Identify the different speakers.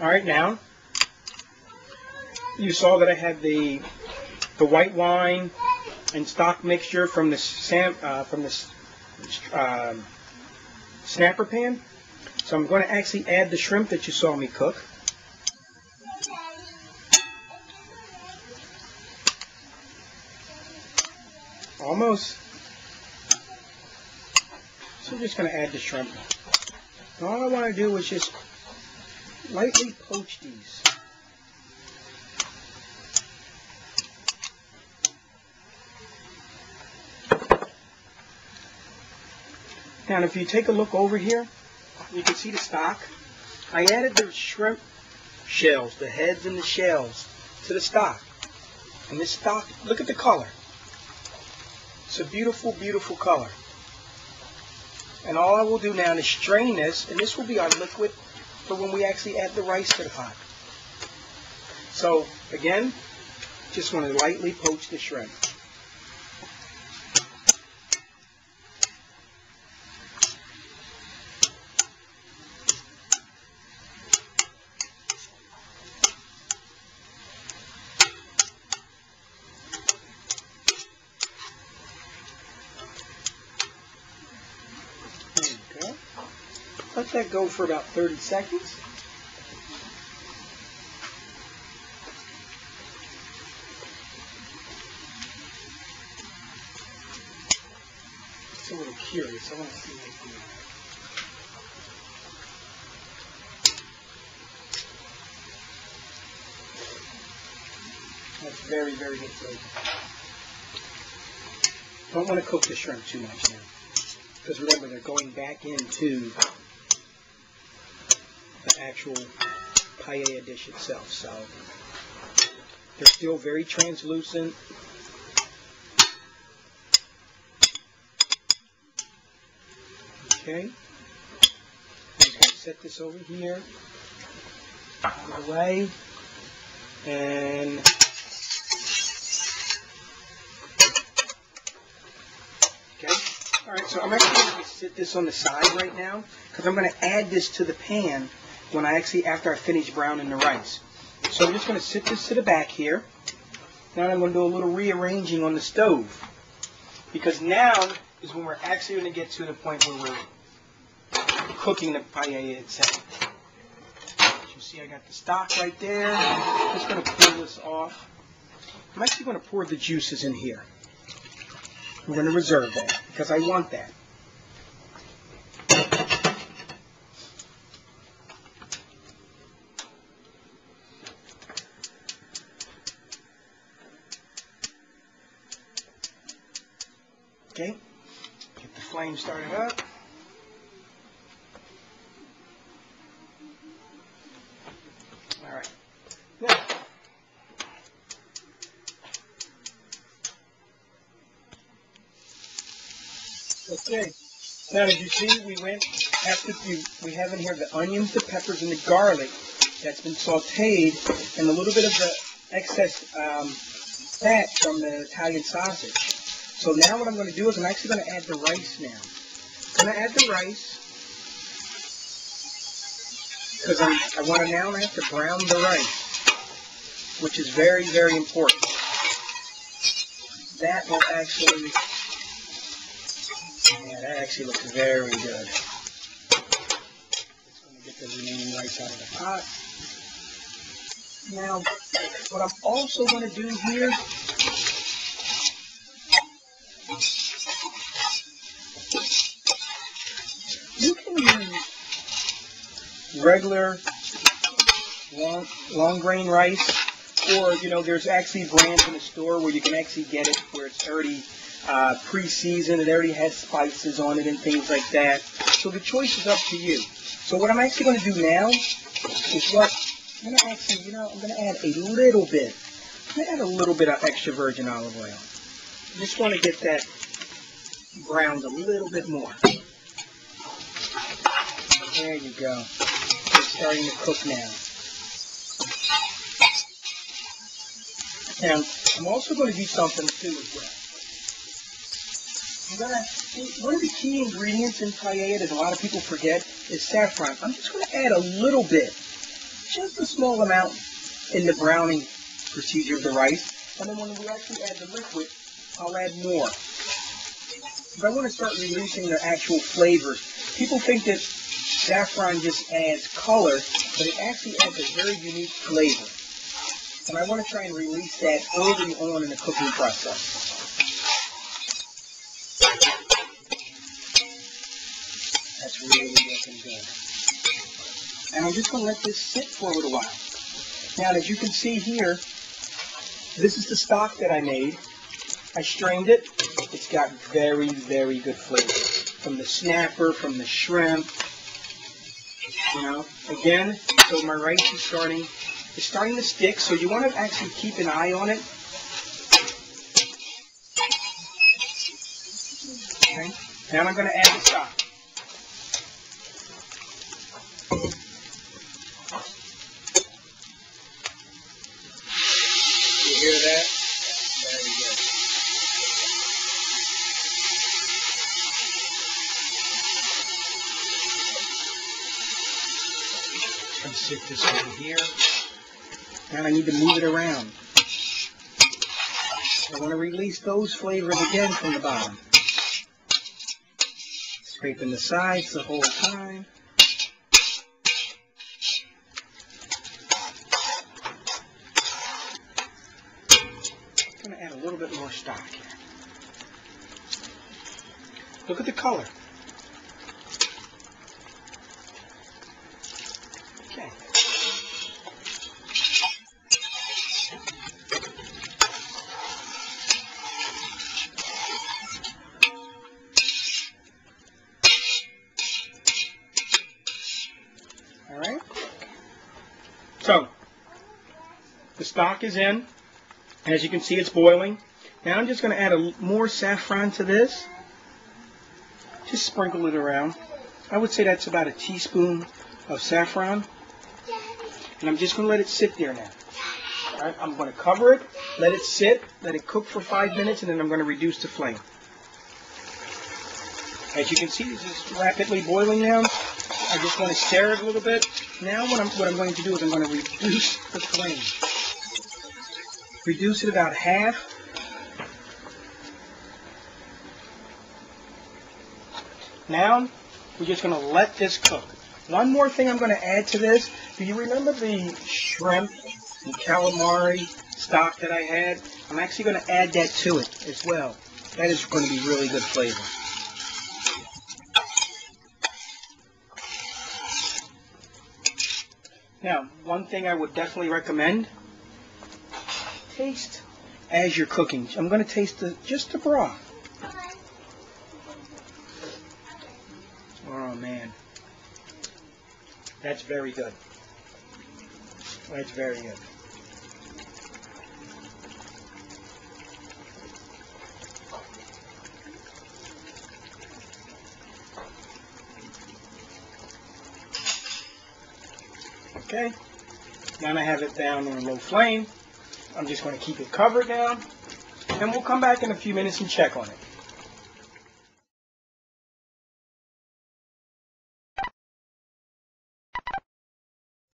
Speaker 1: All right, now you saw that I had the white wine and stock mixture from the snapper pan. So I'm going to actually add the shrimp that you saw me cook. Almost. So I'm just going to add the shrimp. And all I want to do is just lightly poach these. Now, if you take a look over here, you can see the stock. I added the shrimp shells, the heads and the shells, to the stock. And this stock, look at the color. It's a beautiful, beautiful color. And all I will do now is strain this, and this will be our liquid for when we actually add the rice to the pot. So, again, just want to lightly poach the shrimp. Let that go for about 30 seconds. It's a little curious. I want to see what it's doing. That's very, very good flavor. Don't want to cook the shrimp too much now. Because remember, they're going back into the actual paella dish itself, so they're still very translucent. Okay, I'm just going to set this over here, out of the way, and okay. All right, so I'm actually going to sit this on the side right now because I'm going to add this to the pan when after I finish browning the rice. So I'm just going to sit this to the back here. Now I'm going to do a little rearranging on the stove, because now is when we're actually going to get to the point where we're cooking the paella itself. As you see, I got the stock right there. I'm just going to pull this off. I'm actually going to pour the juices in here. I'm going to reserve that because I want that. Okay, get the flame started up. All right. Now, okay. Now, as you see, we have in here the onions, the peppers, and the garlic that's been sautéed, and a little bit of the excess fat from the Italian sausage. So now what I'm going to do is I'm actually going to add the rice now. I'm going to add the rice because I want to now have to brown the rice, which is very, very important. That will actually, yeah, that actually looks very good. Just going to get the remaining rice out of the pot. Now, what I'm also going to do here, you can use regular long grain rice, or there's actually brands in the store where you can actually get it where it's already pre-seasoned. It already has spices on it and things like that. So the choice is up to you. So what I'm actually going to do now is I'm going to add a little bit. I'm going to add a little bit of extra virgin olive oil. I just want to get that browned a little bit more. There you go. It's starting to cook now. Now, I'm also going to do something too as well. One of the key ingredients in paella that a lot of people forget is saffron. I'm just going to add a little bit just a small amount in the browning procedure of the rice. And then when we actually add the liquid, I'll add more. If I want to start releasing the actual flavors, people think that saffron just adds color, but it actually adds a very unique flavor. And I want to try and release that early on in the cooking process. That's really looking good. And I'm just going to let this sit for a little while. Now, as you can see here, this is the stock that I made. I strained it. It's got very, very good flavor. From the snapper, from the shrimp. You know, again, so my rice is starting to stick, so you want to actually keep an eye on it. Okay. Now I'm going to add the stock. You hear that? Very good. Let's sit this over here. Now I need to move it around. I want to release those flavors again from the bottom. Scraping the sides the whole time. I'm going to add a little bit more stock here. Look at the color. Okay. All right. So, the stock is in. As you can see, it's boiling. Now I'm just going to add more saffron to this. Just sprinkle it around. I would say that's about a teaspoon of saffron. And I'm just going to let it sit there now. All right, I'm going to cover it, let it sit, let it cook for 5 minutes, and then I'm going to reduce the flame. As you can see, this is rapidly boiling now. I just want to stir it a little bit. Now what I'm going to do is I'm going to reduce the flame. Reduce it about half. Now we're just going to let this cook. One more thing I'm going to add to this. Do you remember the shrimp and calamari stock that I had? I'm actually going to add that to it as well. That is going to be really good flavor. Now, one thing I would definitely recommend, taste as you're cooking. I'm going to taste just the broth. Oh man, that's very good. That's very good. Okay, now I have it down on a low flame. I'm just going to keep it covered now, and we'll come back in a few minutes and check on it.